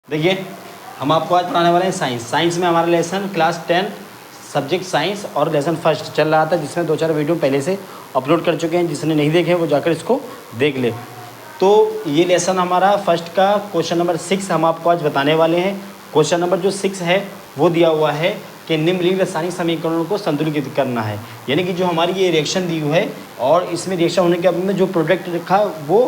देखिए हम आपको आज पढ़ाने वाले हैं साइंस में हमारा लेसन क्लास 10 सब्जेक्ट साइंस और लेसन फर्स्ट चल रहा था, जिसमें 2-4 वीडियो पहले से अपलोड कर चुके हैं। जिसने नहीं देखे वो जाकर इसको देख ले। तो ये लेसन हमारा फर्स्ट का क्वेश्चन नंबर 6 हम आपको आज बताने वाले हैं। क्वेश्चन नंबर जो 6 है वो दिया हुआ है कि निम्नलिखित रासायनिक समीकरणों को संतुलित करना है। यानी कि जो हमारी ये रिएक्शन दी हुई है और इसमें रिएक्शन होने के बाद में जो प्रोडक्ट रखा वो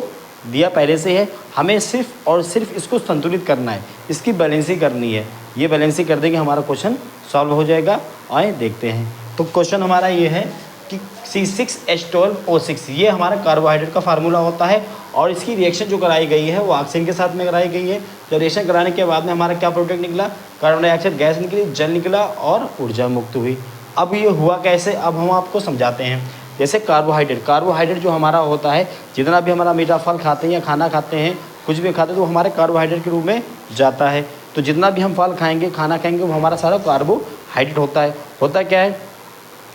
दिया पहले से है, हमें सिर्फ और सिर्फ इसको संतुलित करना है, इसकी बैलेंसिंग करनी है। ये बैलेंसिंग कर देंगे हमारा क्वेश्चन सॉल्व हो जाएगा। आए देखते हैं। तो क्वेश्चन हमारा ये है कि C6H12O6 ये हमारा कार्बोहाइड्रेट का फार्मूला होता है और इसकी रिएक्शन जो कराई गई है वो ऑक्सीजन के साथ में कराई गई है। जो रिएक्शन कराने के बाद में हमारा क्या प्रोडक्ट निकला, कार्बन डाइऑक्साइड गैस निकली, जल निकला और ऊर्जा मुक्त हुई। अब ये हुआ कैसे, अब हम आपको समझाते हैं। जैसे कार्बोहाइड्रेट जो हमारा होता है, जितना भी हमारा मीठा फल खाते हैं या खाना खाते हैं, कुछ भी खाते हैं तो हमारे कार्बोहाइड्रेट के रूप में जाता है। तो जितना भी हम फल खाएंगे, खाना खाएंगे, वो हमारा सारा कार्बोहाइड्रेट होता है। होता क्या है,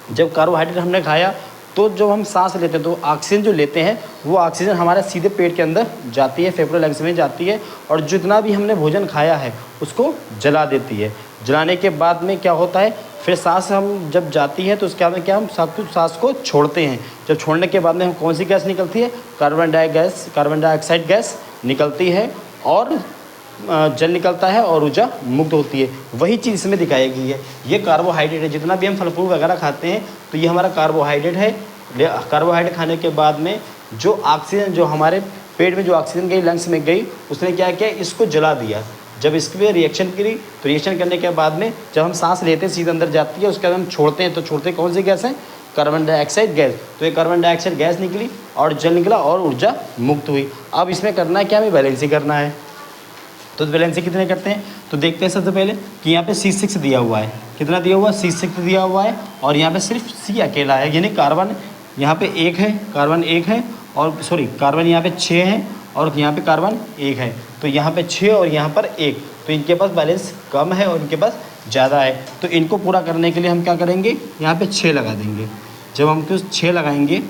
जब कार्बोहाइड्रेट हमने खाया तो जब हम सांस लेते हैं तो ऑक्सीजन जो लेते हैं वो ऑक्सीजन हमारे सीधे पेट के अंदर जाती है, फेफड़े लंग्स में जाती है और जितना भी हमने भोजन खाया है उसको जला देती है। जलाने के बाद में क्या होता है, फिर सांस हम जब जाती है तो उसके बाद में क्या हम सांस को छोड़ते हैं। जब छोड़ने के बाद में हम कौन सी गैस निकलती है, कार्बन डाइऑक्साइड गैस निकलती है और जल निकलता है और ऊर्जा मुक्त होती है। वही चीज़ इसमें दिखाई गई है। ये कार्बोहाइड्रेट है, जितना भी हम फल फ्रूट वगैरह खाते हैं तो ये हमारा कार्बोहाइड्रेट है। कार्बोहाइड्रेट खाने के बाद में जो ऑक्सीजन जो हमारे पेट में जो ऑक्सीजन गई, लंग्स में गई, उसने क्या किया, इसको जला दिया। जब इसके लिए रिएक्शन करी तो रिएक्शन करने के बाद में जब हम सांस लेते हैं सीधे अंदर जाती है, उसके बाद हम छोड़ते हैं तो छोड़ते कौन सी गैस है, कार्बन डाइऑक्साइड गैस। तो ये कार्बन डाइऑक्साइड गैस निकली और जल निकला और ऊर्जा मुक्त हुई। अब इसमें करना है क्या, हमें बैलेंसिंग करना है। तो बैलेंसिंग कितने करते हैं तो देखते हैं। सबसे पहले कि यहाँ पे C6 दिया हुआ है, कितना दिया हुआ है, C6 दिया हुआ है और यहाँ पे सिर्फ C अकेला है। यानी कार्बन यहाँ पे 1 है, कार्बन 1 है और कार्बन यहाँ पे 6 है और यहाँ पे कार्बन 1 है। तो यहाँ पे 6 और यहाँ पर 1, तो इनके पास बैलेंस कम है और इनके पास ज़्यादा है। तो इनको पूरा करने के लिए हम क्या करेंगे, यहाँ पे 6 लगा देंगे। जब हम 6 लगाएंगे,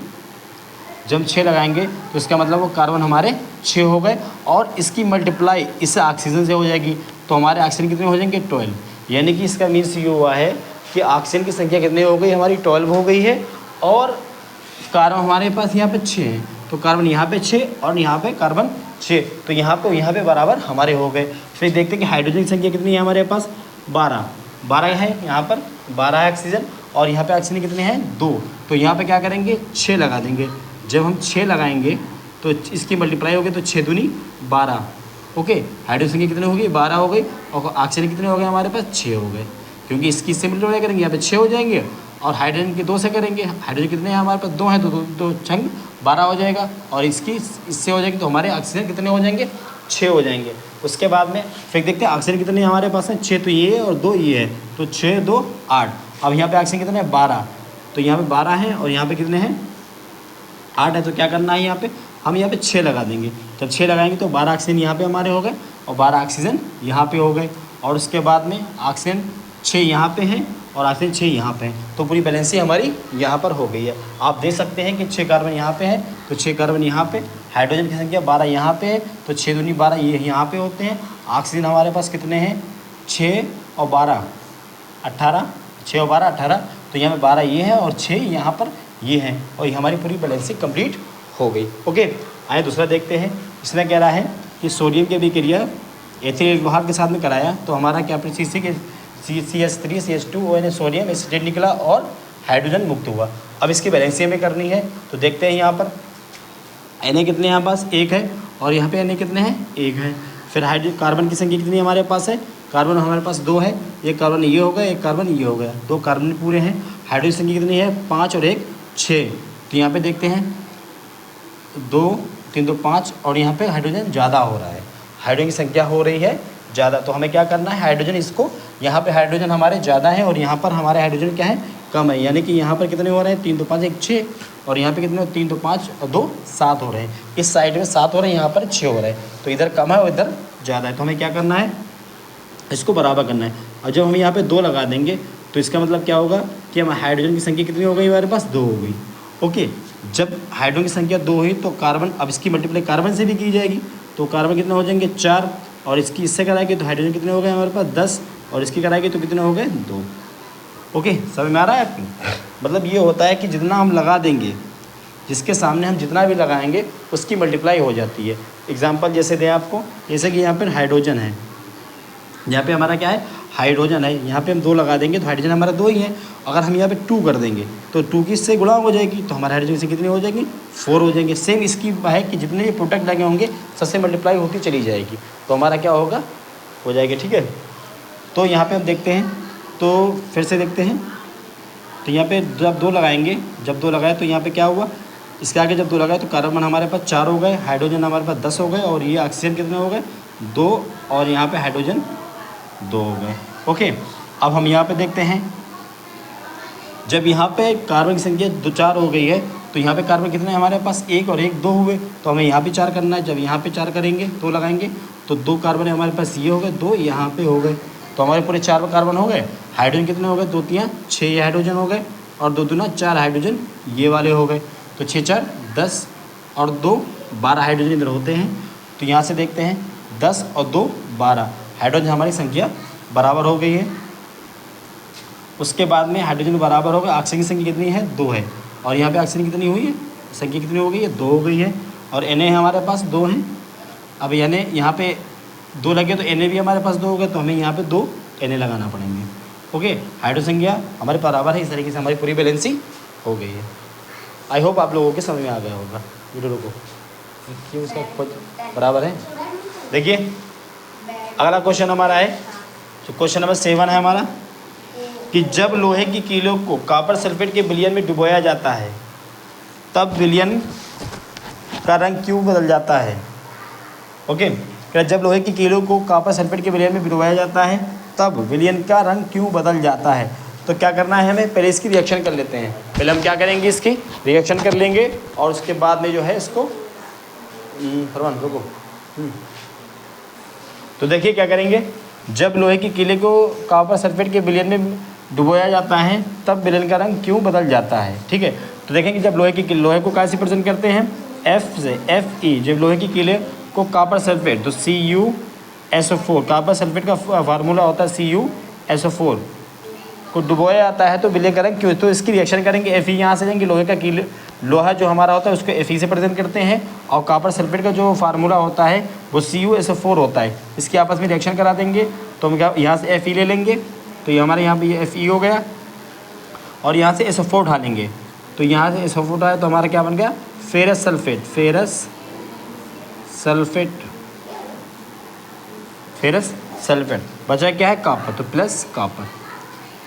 जब 6 लगाएंगे तो इसका मतलब वो कार्बन हमारे 6 हो गए और इसकी मल्टीप्लाई इस ऑक्सीजन से हो जाएगी। तो हमारे ऑक्सीजन कितने हो जाएंगे, 12। यानी कि इसका मीन्स ये हुआ है कि ऑक्सीजन की संख्या कितनी हो गई, हमारी 12 हो गई है और कार्बन हमारे पास यहाँ पे 6 है। तो कार्बन यहाँ पे 6 और यहाँ पे कार्बन 6, तो यहाँ पे बराबर हमारे हो गए। फिर देखते हैं कि हाइड्रोजन की संख्या कितनी है हमारे पास, 12 है। यहाँ पर 12 है ऑक्सीजन और यहाँ पे ऑक्सीजन कितने हैं, 2। तो यहाँ पे क्या करेंगे, 6 लगा देंगे। जब हम 6 लगाएंगे तो इसकी मल्टीप्लाई हो गई तो 6 दूनी 12। ओके, हाइड्रोजन संख्या कितनी हो गई, 12 हो गई और ऑक्सीजन कितने हो गए हमारे पास, 6 हो गए। क्योंकि इसकी इससे मल्टीप्लाई करेंगे यहाँ पे 6 हो जाएंगे और हाइड्रोजन के 2 से करेंगे। हाइड्रोजन कितने हैं हमारे पास, 2 हैं, तो 2 छंग 12 हो जाएगा और इसकी इससे हो जाएगी तो हमारे ऑक्सीजन कितने हो जाएंगे, 6 हो जाएंगे। उसके बाद में फिर देखते हैं ऑक्सीजन कितने हमारे पास हैं, 6 तो ये है और 2 ये है, तो 6 2 8। अब यहाँ पे ऑक्सीजन कितने हैं, 12। तो यहाँ पे 12 है और यहाँ पे कितने हैं, 8 है। तो क्या करना है, यहाँ पे हम यहाँ पे 6 लगा देंगे। जब 6 लगाएंगे तो 12 ऑक्सीजन यहाँ पे हमारे हो गए और 12 ऑक्सीजन यहाँ पे हो गए। और उसके बाद में ऑक्सीजन 6 यहाँ पे हैं और ऑक्सीजन 6 यहाँ पे हैं। तो पूरी बैलेंसिंग हमारी यहाँ पर हो गई है। आप देख सकते हैं कि 6 कार्बन यहाँ पे है तो 6 कार्बन यहाँ पे, हाइड्रोजन की संख्या 12 यहाँ पे है तो 6 दूनी 12 ये यहाँ पे होते हैं। ऑक्सीजन हमारे पास कितने हैं, 6 और 12 18, 6 और 12 18। तो यहाँ पे 12 ये है और 6 यहाँ पर ये हैं और ये हमारी पूरी बैलेंसिंग कंप्लीट हो गई। ओके, आइए दूसरा देखते हैं। इसमें कह रहा है कि सोडियम की अभिक्रिया एथिल लोहा के साथ में कराया तो हमारा क्या CH3 CH2 सोडियम एसिटेट निकला और हाइड्रोजन मुक्त हुआ। अब इसकी बैलेंसिंग में करनी है तो देखते हैं। यहाँ पर Na कितने यहाँ पास, 1 है और यहाँ पे Na कितने हैं, 1 है। फिर कार्बन की संख्या कितनी हमारे पास है, कार्बन हमारे पास 2 है। एक कार्बन ये हो गया, एक कार्बन ये हो गया, 2 कार्बन पूरे हैं। हाइड्रोजन संख्या कितनी है, 5 और 1 6। तो यहाँ पे देखते हैं 2 3 2 5 और यहाँ पे हाइड्रोजन ज़्यादा हो रहा है, हाइड्रोजन की संख्या हो रही है ज़्यादा। तो हमें क्या करना है, हाइड्रोजन इसको, यहाँ पे हाइड्रोजन हमारे ज़्यादा है और यहाँ पर हमारे हाइड्रोजन क्या है, कम है। यानी कि यहाँ पर कितने हो रहे हैं, 3 2 5 1 6 और यहाँ पे कितने, 3 2 5 और 2 7 हो रहे हैं। इस साइड में 7 हो रहे हैं, यहाँ पर 6 हो रहे हैं। तो इधर कम है और इधर ज़्यादा है। तो हमें क्या करना है, इसको बराबर करना है। और जब हम यहाँ पे 2 लगा देंगे तो इसका मतलब क्या होगा कि हम हाइड्रोजन की संख्या कितनी हो गई हमारे पास, 2 हो गई। ओके, जब हाइड्रोजन की संख्या 2 हुई तो कार्बन, अब इसकी मल्टीप्लाई कार्बन से भी की जाएगी तो कार्बन कितना हो जाएंगे, 4 और इसकी इससे कराएंगे तो हाइड्रोजन कितने हो गए हमारे पास 10, और इसकी कराएंगे तो कितने हो गए 2। ओके, समझ में आ रहा है आपको? मतलब ये होता है कि जितना हम लगा देंगे, जिसके सामने हम जितना भी लगाएंगे उसकी मल्टीप्लाई हो जाती है। एग्जांपल जैसे दें आपको, जैसे कि यहाँ पर हाइड्रोजन है, यहाँ पे हमारा क्या है हाइड्रोजन है, यहाँ पे हम 2 लगा देंगे तो हाइड्रोजन हमारा 2 ही है। अगर हम यहाँ पे 2 कर देंगे तो 2 की इससे गुणा हो जाएगी तो हमारे हाइड्रोजन से कितनी हो जाएगी 4 हो जाएंगे। सेम इसकी है कि जितने भी प्रोडक्ट लगे होंगे सबसे मल्टीप्लाई होती चली जाएगी तो हमारा क्या होगा हो जाएगा। ठीक है, तो यहाँ पर हम देखते हैं, तो फिर से देखते हैं। तो यहाँ पर जब 2 लगाएंगे, जब 2 लगाए तो यहाँ पर क्या हुआ, इसके आगे जब 2 लगाए तो कार्बन हमारे पास 4 हो गए, हाइड्रोजन हमारे पास 10 हो गए, और ये ऑक्सीजन कितने हो गए 2, और यहाँ पे हाइड्रोजन 2 हो गए। ओके, अब हम यहाँ पे देखते हैं, जब यहाँ पे कार्बन की संख्या 4 हो गई है तो यहाँ पे कार्बन कितने हमारे पास 1 और 1 2 हुए, तो हमें यहाँ भी 4 करना है। जब यहाँ पे 4 करेंगे 2 लगाएंगे तो 2 कार्बन हमारे पास ये हो गए, 2 यहाँ पे हो गए, तो हमारे पूरे 4 कार्बन हो गए। हाइड्रोजन कितने हो गए 2 3 6 ये हाइड्रोजन हो गए, और 2 दूना 4 हाइड्रोजन ये वाले हो गए, तो 6 4 10 और 2 12 हाइड्रोजन इधर होते हैं। तो यहाँ से देखते हैं 10 और 2 12 हाइड्रोजन हमारी संख्या बराबर हो गई है। उसके बाद में हाइड्रोजन बराबर हो गए, ऑक्सीजन की संख्या कितनी है 2 है, और यहाँ पे ऑक्सीजन कितनी हुई है संख्या कितनी हो गई है 2 हो गई है, और Na हमारे पास 2 हैं। अब यानी यहाँ पे 2 लगे तो Na भी हमारे पास 2 हो गए, तो हमें यहाँ पे 2 Na लगाना पड़ेंगे। ओके, हाइड्रोजन संख्या हमारे बराबर है, इस तरीके से हमारी पूरी बैलेंसिंग हो गई है। आई होप आप लोगों के समझ में आ गया होगा। वीडियो को क्यों उसका खुद बराबर है। देखिए अगला क्वेश्चन हमारा है, जो क्वेश्चन नंबर 7 है हमारा, कि जब लोहे की कीलो को कॉपर सल्फेट के विलयन में डुबोया जाता है तब विलयन का रंग क्यों बदल जाता है। ओके, जब लोहे की कीलो को कॉपर सल्फेट के विलयन में डुबोया जाता है तब विलयन का रंग क्यों बदल जाता है। तो क्या करना है हमें, पहले इसकी रिएक्शन कर लेते हैं। पहले हम क्या करेंगे, इसकी रिएक्शन कर लेंगे, और उसके बाद में जो है इसको फरमान रुको। तो देखिए क्या करेंगे, जब लोहे की कीले को कॉपर सल्फेट के विलयन में डुबोया जाता है तब विलयन का रंग क्यों बदल जाता है। ठीक है, तो देखेंगे जब लोहे को कैसे प्रेजेंट करते हैं F से Fe, जब लोहे की कीले को कॉपर सल्फेट तो CuSO4, कॉपर सल्फेट का फार्मूला होता है CuSO4 को डुबोया जाता है तो विलयन का रंग क्यों। तो इसकी रिएक्शन करेंगे Fe, यहाँ से जाएंगे लोहे का कीले, लोहा जो हमारा होता है उसको Fe से प्रेजेंट करते हैं, और कॉपर सल्फेट का जो फार्मूला होता है वो CuSO4 होता है। इसकी आपस में रिएक्शन करा देंगे तो हम क्या यहाँ से Fe ले लेंगे, तो ये हमारे यहाँ पे ये Fe हो गया, और यहाँ से SO4 उठा लेंगे, तो यहाँ से SO4 उठाया तो हमारा क्या बन गया फेरस सल्फेट, फेरस सल्फेट बचा क्या है कॉपर, तो प्लस कॉपर।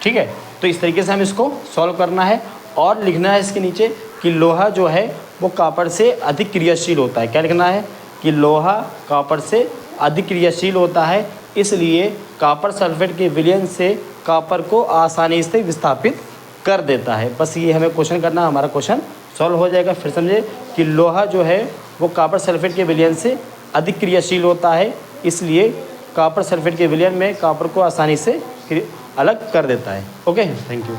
ठीक है, तो इस तरीके से हम इसको सॉल्व करना है, और लिखना है इसके नीचे कि लोहा जो है वो कॉपर से अधिक क्रियाशील होता है। क्या लिखना है कि लोहा कॉपर से अधिक क्रियाशील होता है, इसलिए कॉपर सल्फेट के विलयन से कॉपर को आसानी से विस्थापित कर देता है। बस ये हमें क्वेश्चन करना, हमारा क्वेश्चन सॉल्व हो जाएगा। फिर समझे कि लोहा जो है वो कॉपर सल्फेट के विलयन से अधिक क्रियाशील होता है, इसलिए कॉपर सल्फेट के विलयन में कॉपर को आसानी से अलग कर देता है। Okay, thank you.